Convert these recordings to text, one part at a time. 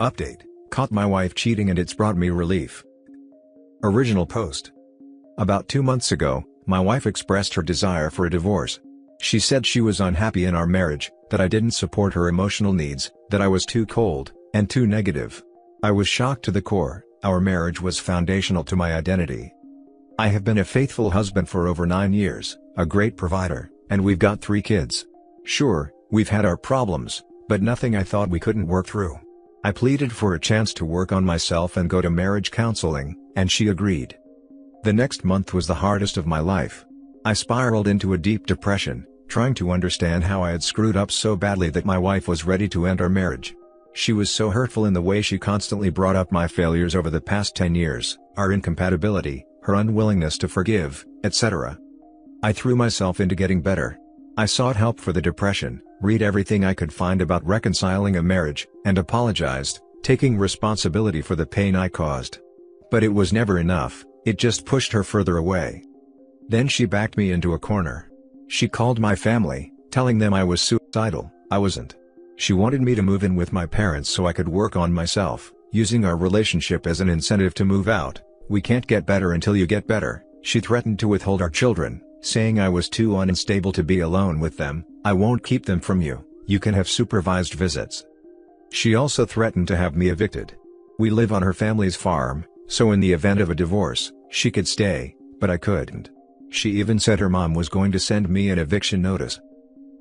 Update: caught my wife cheating and it's brought me relief. Original post. About 2 months ago, my wife expressed her desire for a divorce. She said she was unhappy in our marriage, that I didn't support her emotional needs, that I was too cold, and too negative. I was shocked to the core. Our marriage was foundational to my identity. I have been a faithful husband for over 9 years, a great provider, and we've got 3 kids. Sure, we've had our problems, but nothing I thought we couldn't work through. I pleaded for a chance to work on myself and go to marriage counseling, and she agreed. The next month was the hardest of my life. I spiraled into a deep depression, trying to understand how I had screwed up so badly that my wife was ready to end our marriage. She was so hurtful in the way she constantly brought up my failures over the past 10 years, our incompatibility, her unwillingness to forgive, etc. I threw myself into getting better. I sought help for the depression, read everything I could find about reconciling a marriage, and apologized, taking responsibility for the pain I caused. But it was never enough, it just pushed her further away. Then she backed me into a corner. She called my family, telling them I was suicidal. I wasn't. She wanted me to move in with my parents so I could work on myself, using our relationship as an incentive to move out. "We can't get better until you get better." She threatened to withhold our children, saying I was too unstable to be alone with them. "I won't keep them from you, you can have supervised visits." She also threatened to have me evicted. We live on her family's farm, so in the event of a divorce, she could stay, but I couldn't. She even said her mom was going to send me an eviction notice.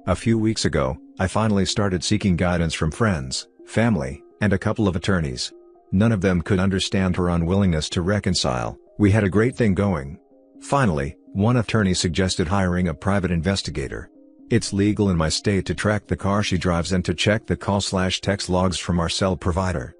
A few weeks ago, I finally started seeking guidance from friends, family, and a couple of attorneys. None of them could understand her unwillingness to reconcile. We had a great thing going. Finally, one attorney suggested hiring a private investigator. It's legal in my state to track the car she drives and to check the call/text logs from our cell provider.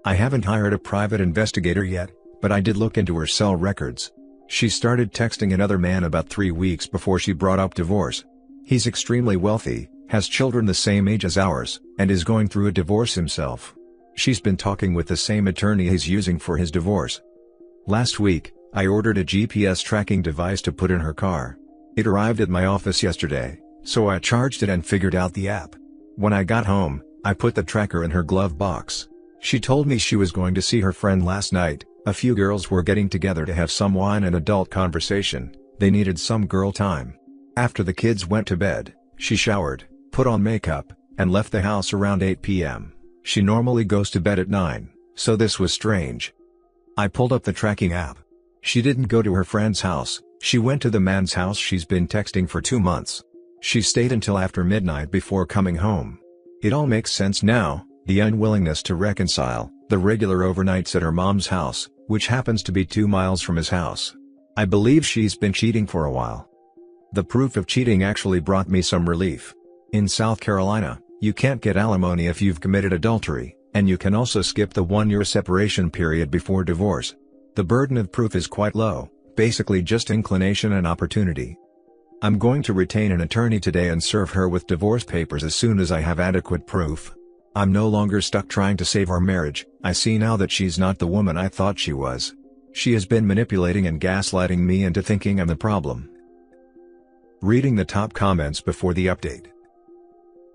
I haven't hired a private investigator yet, but I did look into her cell records. She started texting another man about 3 weeks before she brought up divorce. He's extremely wealthy, has children the same age as ours, and is going through a divorce himself. She's been talking with the same attorney he's using for his divorce. Last week, I ordered a GPS tracking device to put in her car. It arrived at my office yesterday, so I charged it and figured out the app. When I got home, I put the tracker in her glove box. She told me she was going to see her friend last night. A few girls were getting together to have some wine and adult conversation. They needed some girl time. After the kids went to bed, she showered, put on makeup, and left the house around 8 p.m. She normally goes to bed at 9, so this was strange. I pulled up the tracking app. She didn't go to her friend's house, she went to the man's house she's been texting for 2 months. She stayed until after midnight before coming home. It all makes sense now, the unwillingness to reconcile, the regular overnights at her mom's house, which happens to be 2 miles from his house. I believe she's been cheating for a while. The proof of cheating actually brought me some relief. In South Carolina, you can't get alimony if you've committed adultery, and you can also skip the 1-year separation period before divorce. The burden of proof is quite low, basically just inclination and opportunity. I'm going to retain an attorney today and serve her with divorce papers as soon as I have adequate proof. I'm no longer stuck trying to save our marriage. I see now that she's not the woman I thought she was. She has been manipulating and gaslighting me into thinking I'm the problem. Reading the top comments before the update.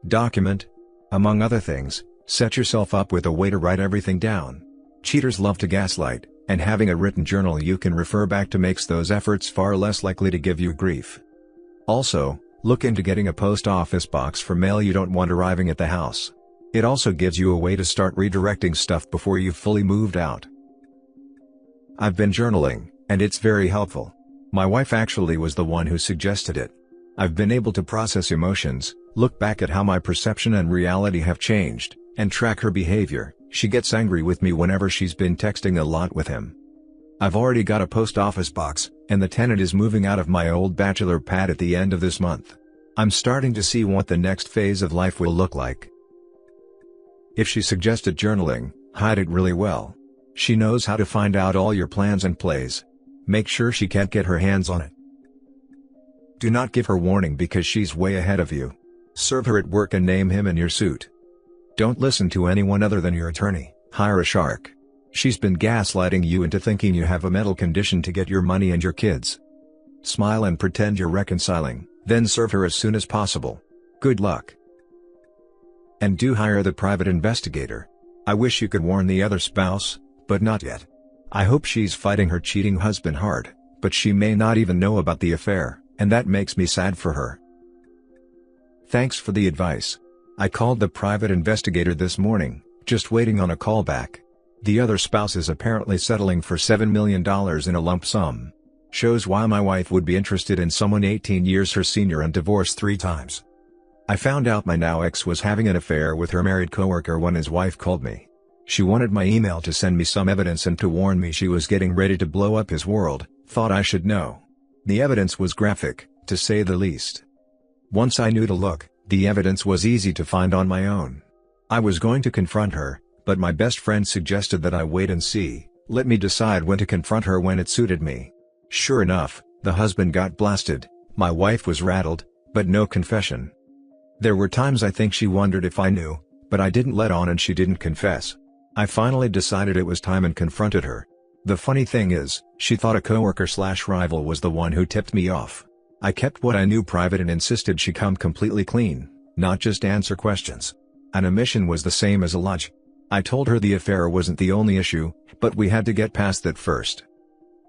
Document. Among other things, set yourself up with a way to write everything down. Cheaters love to gaslight, and having a written journal you can refer back to makes those efforts far less likely to give you grief. Also, look into getting a post office box for mail you don't want arriving at the house. It also gives you a way to start redirecting stuff before you've fully moved out. I've been journaling, and it's very helpful. My wife actually was the one who suggested it. I've been able to process emotions, look back at how my perception and reality have changed, and track her behavior. She gets angry with me whenever she's been texting a lot with him. I've already got a post office box, and the tenant is moving out of my old bachelor pad at the end of this month. I'm starting to see what the next phase of life will look like. If she suggested journaling, hide it really well. She knows how to find out all your plans and plays. Make sure she can't get her hands on it. Do not give her warning because she's way ahead of you. Serve her at work and name him in your suit. Don't listen to anyone other than your attorney. Hire a shark. She's been gaslighting you into thinking you have a mental condition to get your money and your kids. Smile and pretend you're reconciling, then serve her as soon as possible. Good luck. And do hire the private investigator. I wish you could warn the other spouse, but not yet. I hope she's fighting her cheating husband hard, but she may not even know about the affair, and that makes me sad for her. Thanks for the advice. I called the private investigator this morning, just waiting on a call back. The other spouse is apparently settling for $7 million in a lump sum. Shows why my wife would be interested in someone 18 years her senior and divorced 3 times. I found out my now ex was having an affair with her married coworker when his wife called me. She wanted my email to send me some evidence and to warn me she was getting ready to blow up his world, thought I should know. The evidence was graphic, to say the least. Once I knew to look, the evidence was easy to find on my own. I was going to confront her, but my best friend suggested that I wait and see, let me decide when to confront her when it suited me. Sure enough, the husband got blasted, my wife was rattled, but no confession. There were times I think she wondered if I knew, but I didn't let on and she didn't confess. I finally decided it was time and confronted her. The funny thing is, she thought a coworker/rival was the one who tipped me off. I kept what I knew private and insisted she come completely clean, not just answer questions. An omission was the same as a lodge. I told her the affair wasn't the only issue, but we had to get past that first.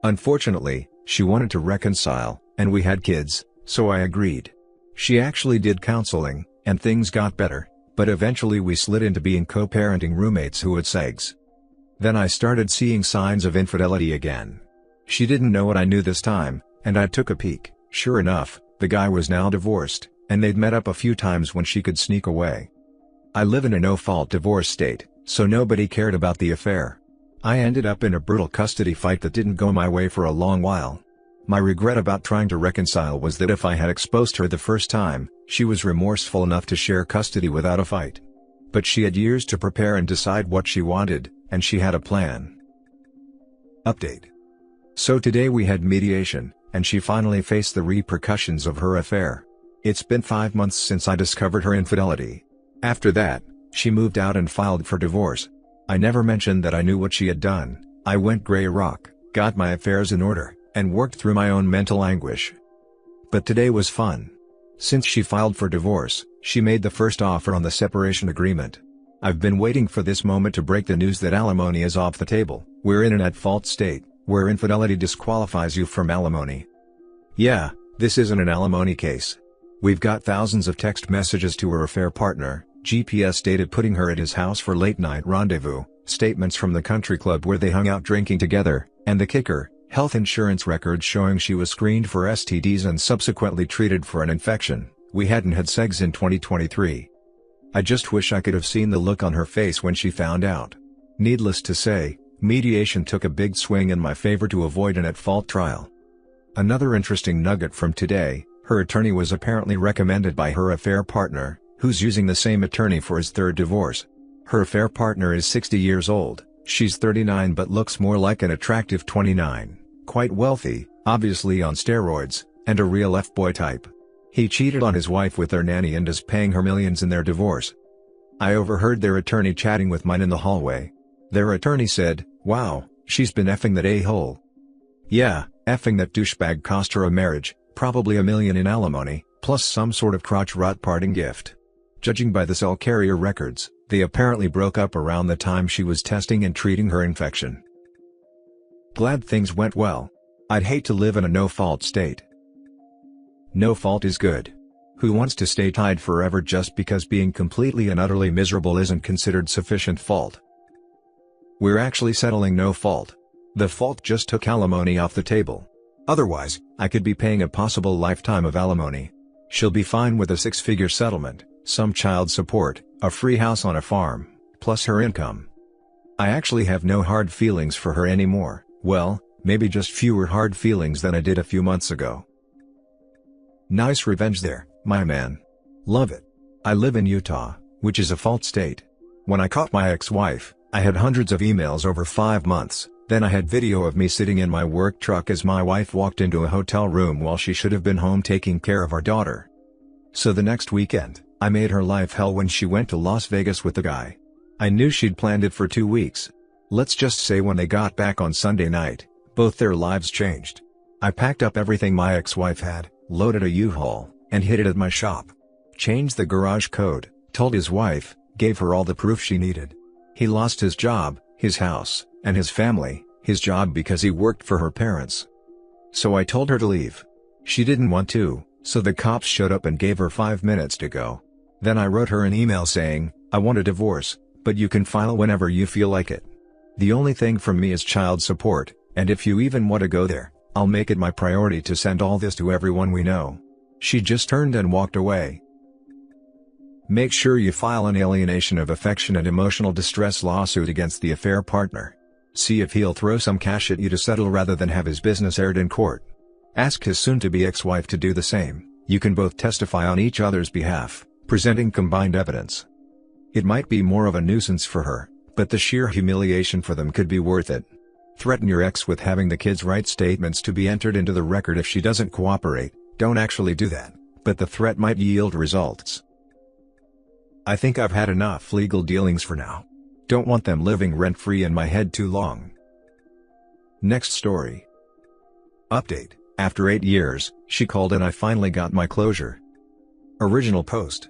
Unfortunately, she wanted to reconcile, and we had kids, so I agreed. She actually did counseling, and things got better, but eventually we slid into being co-parenting roommates who had sex. Then I started seeing signs of infidelity again. She didn't know what I knew this time, and I took a peek. Sure enough, the guy was now divorced, and they'd met up a few times when she could sneak away. I live in a no-fault divorce state, so nobody cared about the affair. I ended up in a brutal custody fight that didn't go my way for a long while. My regret about trying to reconcile was that if I had exposed her the first time, she was remorseful enough to share custody without a fight. But she had years to prepare and decide what she wanted, and she had a plan. Update. So today we had mediation, and she finally faced the repercussions of her affair. It's been 5 months since I discovered her infidelity. After that, she moved out and filed for divorce. I never mentioned that I knew what she had done. I went gray rock, got my affairs in order, and worked through my own mental anguish. But today was fun. Since she filed for divorce, she made the first offer on the separation agreement. I've been waiting for this moment to break the news that alimony is off the table. We're in an at-fault state, where infidelity disqualifies you from alimony. Yeah, this isn't an alimony case. We've got thousands of text messages to her affair partner, GPS data putting her at his house for late-night rendezvous, statements from the country club where they hung out drinking together, and the kicker, health insurance records showing she was screened for STDs and subsequently treated for an infection. We hadn't had sex in 2023. I just wish I could have seen the look on her face when she found out. Needless to say, mediation took a big swing in my favor to avoid an at-fault trial. Another interesting nugget from today, her attorney was apparently recommended by her affair partner, who's using the same attorney for his third divorce. Her affair partner is 60 years old, she's 39 but looks more like an attractive 29, quite wealthy, obviously on steroids, and a real F-boy type. He cheated on his wife with their nanny and is paying her millions in their divorce. I overheard their attorney chatting with mine in the hallway. Their attorney said, "Wow, she's been effing that a-hole." Yeah, effing that douchebag cost her a marriage, probably $1 million in alimony, plus some sort of crotch-rot parting gift. Judging by the cell carrier records, they apparently broke up around the time she was testing and treating her infection. Glad things went well. I'd hate to live in a no-fault state. No fault is good. Who wants to stay tied forever just because being completely and utterly miserable isn't considered sufficient fault? We're actually settling no fault. The fault just took alimony off the table. Otherwise, I could be paying a possible lifetime of alimony. She'll be fine with a 6-figure settlement, some child support, a free house on a farm, plus her income. I actually have no hard feelings for her anymore, well, maybe just fewer hard feelings than I did a few months ago. Nice revenge there, my man. Love it. I live in Utah, which is a fault state. When I caught my ex-wife, I had hundreds of emails over 5 months, then I had video of me sitting in my work truck as my wife walked into a hotel room while she should have been home taking care of our daughter. So the next weekend, I made her life hell when she went to Las Vegas with the guy. I knew she'd planned it for 2 weeks. Let's just say when they got back on Sunday night, both their lives changed. I packed up everything my ex-wife had, loaded a U-Haul, and hid it at my shop. Changed the garage code, told his wife, gave her all the proof she needed. He lost his job, his house, and his family, his job because he worked for her parents. So I told her to leave. She didn't want to, so the cops showed up and gave her 5 minutes to go. Then I wrote her an email saying, "I want a divorce, but you can file whenever you feel like it. The only thing from me is child support, and if you even want to go there, I'll make it my priority to send all this to everyone we know." She just turned and walked away. Make sure you file an alienation of affection and emotional distress lawsuit against the affair partner. See if he'll throw some cash at you to settle rather than have his business aired in court. Ask his soon-to-be ex-wife to do the same. You can both testify on each other's behalf, presenting combined evidence. It might be more of a nuisance for her, but the sheer humiliation for them could be worth it. Threaten your ex with having the kids write statements to be entered into the record if she doesn't cooperate. Don't actually do that, but the threat might yield results. I think I've had enough legal dealings for now. Don't want them living rent-free in my head too long. Next story. Update: after 8 years, she called and I finally got my closure. Original post.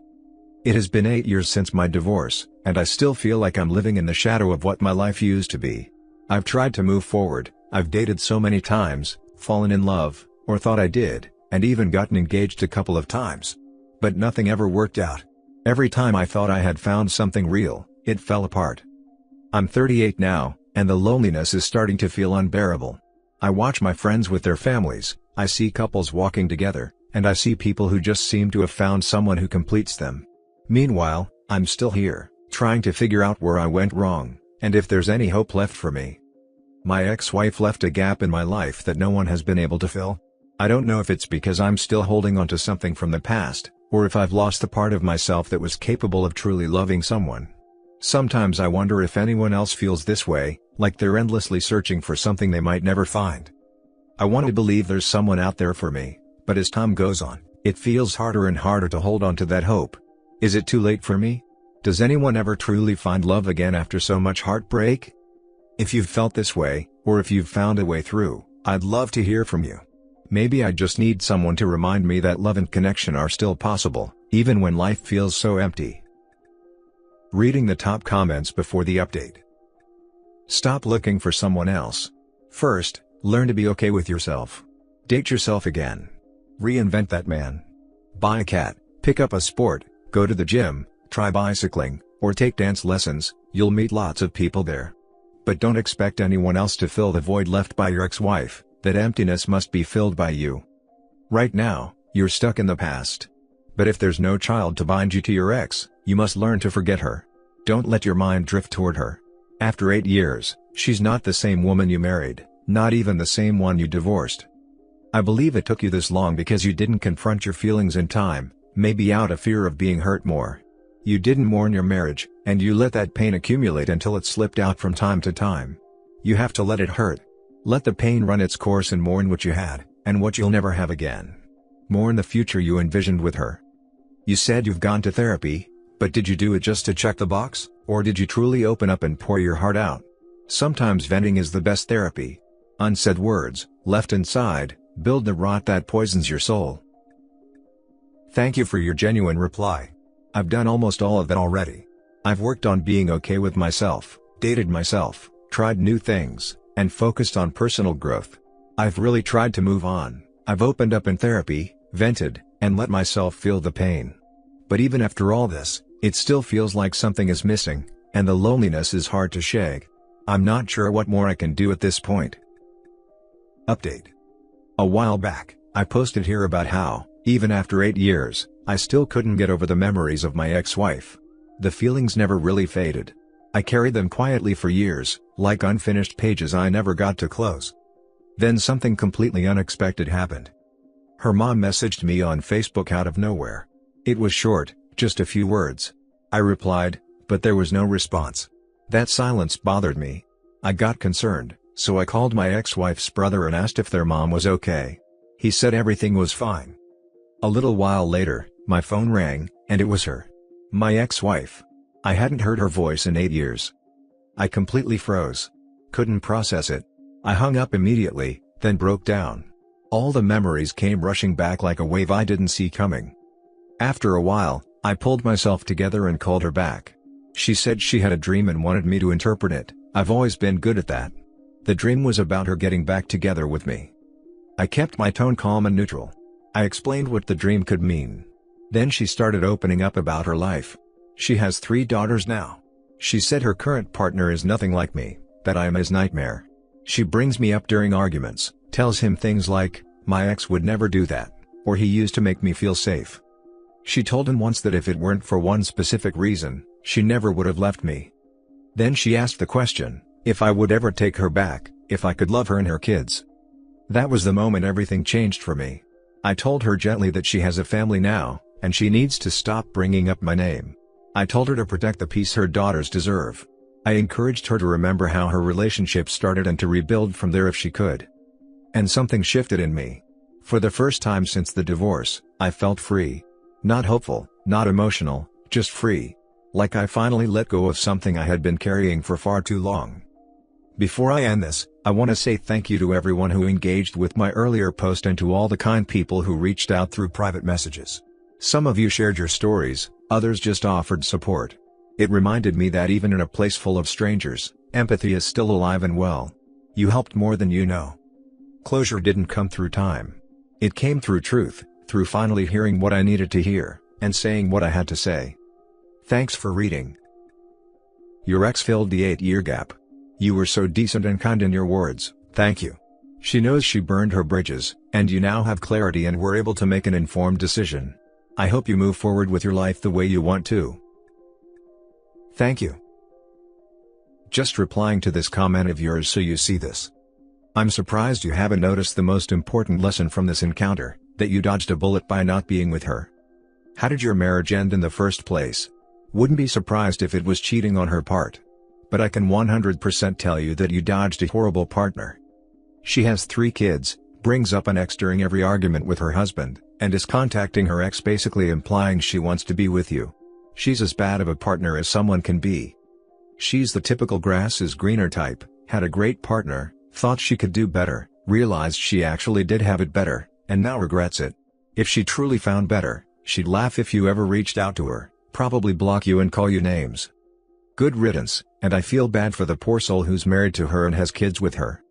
It has been 8 years since my divorce, and I still feel like I'm living in the shadow of what my life used to be. I've tried to move forward, I've dated so many times, fallen in love, or thought I did, and even gotten engaged a couple of times. But nothing ever worked out. Every time I thought I had found something real, it fell apart. I'm 38 now, and the loneliness is starting to feel unbearable. I watch my friends with their families, I see couples walking together, and I see people who just seem to have found someone who completes them. Meanwhile, I'm still here, trying to figure out where I went wrong, and if there's any hope left for me. My ex-wife left a gap in my life that no one has been able to fill. I don't know if it's because I'm still holding on to something from the past, or if I've lost the part of myself that was capable of truly loving someone. Sometimes I wonder if anyone else feels this way, like they're endlessly searching for something they might never find. I want to believe there's someone out there for me, but as time goes on, it feels harder and harder to hold on to that hope. Is it too late for me? Does anyone ever truly find love again after so much heartbreak? If you've felt this way, or if you've found a way through, I'd love to hear from you. Maybe I just need someone to remind me that love and connection are still possible, even when life feels so empty. Reading the top comments before the update. Stop looking for someone else. First, learn to be okay with yourself. Date yourself again. Reinvent that man. Buy a cat, pick up a sport, go to the gym, try bicycling, or take dance lessons. You'll meet lots of people there. But don't expect anyone else to fill the void left by your ex-wife. That emptiness must be filled by you. Right now, you're stuck in the past. But if there's no child to bind you to your ex, you must learn to forget her. Don't let your mind drift toward her. After 8 years, she's not the same woman you married, not even the same one you divorced. I believe it took you this long because you didn't confront your feelings in time, maybe out of fear of being hurt more. You didn't mourn your marriage, and you let that pain accumulate until it slipped out from time to time. You have to let it hurt. Let the pain run its course and mourn what you had, and what you'll never have again. Mourn the future you envisioned with her. You said you've gone to therapy, but did you do it just to check the box, or did you truly open up and pour your heart out? Sometimes venting is the best therapy. Unsaid words, left inside, build the rot that poisons your soul. Thank you for your genuine reply. I've done almost all of that already. I've worked on being okay with myself, dated myself, tried new things, and focused on personal growth. I've really tried to move on. I've opened up in therapy, vented, and let myself feel the pain. But even after all this, it still feels like something is missing, and the loneliness is hard to shake. I'm not sure what more I can do at this point. Update. A while back, I posted here about how, even after 8 years, I still couldn't get over the memories of my ex-wife. The feelings never really faded. I carried them quietly for years, like unfinished pages I never got to close. Then something completely unexpected happened. Her mom messaged me on Facebook out of nowhere. It was short, just a few words. I replied, but there was no response. That silence bothered me. I got concerned, so I called my ex-wife's brother and asked if their mom was okay. He said everything was fine. A little while later, my phone rang, and it was her. My ex-wife. I hadn't heard her voice in 8 years. I completely froze. Couldn't process it. I hung up immediately, then broke down. All the memories came rushing back like a wave I didn't see coming. After a while, I pulled myself together and called her back. She said she had a dream and wanted me to interpret it. I've always been good at that. The dream was about her getting back together with me. I kept my tone calm and neutral. I explained what the dream could mean. Then she started opening up about her life. She has 3 daughters now. She said her current partner is nothing like me, that I am his nightmare. She brings me up during arguments, tells him things like, "My ex would never do that," or "He used to make me feel safe." She told him once that if it weren't for one specific reason, she never would have left me. Then she asked the question, if I would ever take her back, if I could love her and her kids. That was the moment everything changed for me. I told her gently that she has a family now, and she needs to stop bringing up my name. I told her to protect the peace her daughters deserve. I encouraged her to remember how her relationship started and to rebuild from there if she could. And something shifted in me. For the first time since the divorce, I felt free. Not hopeful, not emotional, just free. Like I finally let go of something I had been carrying for far too long. Before I end this, I want to say thank you to everyone who engaged with my earlier post and to all the kind people who reached out through private messages. Some of you shared your stories, others just offered support. It reminded me that even in a place full of strangers, empathy is still alive and well. You helped more than you know. Closure didn't come through time. It came through truth, through finally hearing what I needed to hear, and saying what I had to say. Thanks for reading. Your ex filled the 8-year gap. You were so decent and kind in your words, thank you. She knows she burned her bridges, and you now have clarity and were able to make an informed decision. I hope you move forward with your life the way you want to. Thank you. Just replying to this comment of yours so you see this. I'm surprised you haven't noticed the most important lesson from this encounter, that you dodged a bullet by not being with her. How did your marriage end in the first place? Wouldn't be surprised if it was cheating on her part. But I can 100% tell you that you dodged a horrible partner. She has 3 kids, brings up an ex during every argument with her husband, and is contacting her ex basically implying she wants to be with you. She's as bad of a partner as someone can be. She's the typical grass is greener type, had a great partner, thought she could do better, realized she actually did have it better, and now regrets it. If she truly found better, she'd laugh if you ever reached out to her, probably block you and call you names. Good riddance, and I feel bad for the poor soul who's married to her and has kids with her.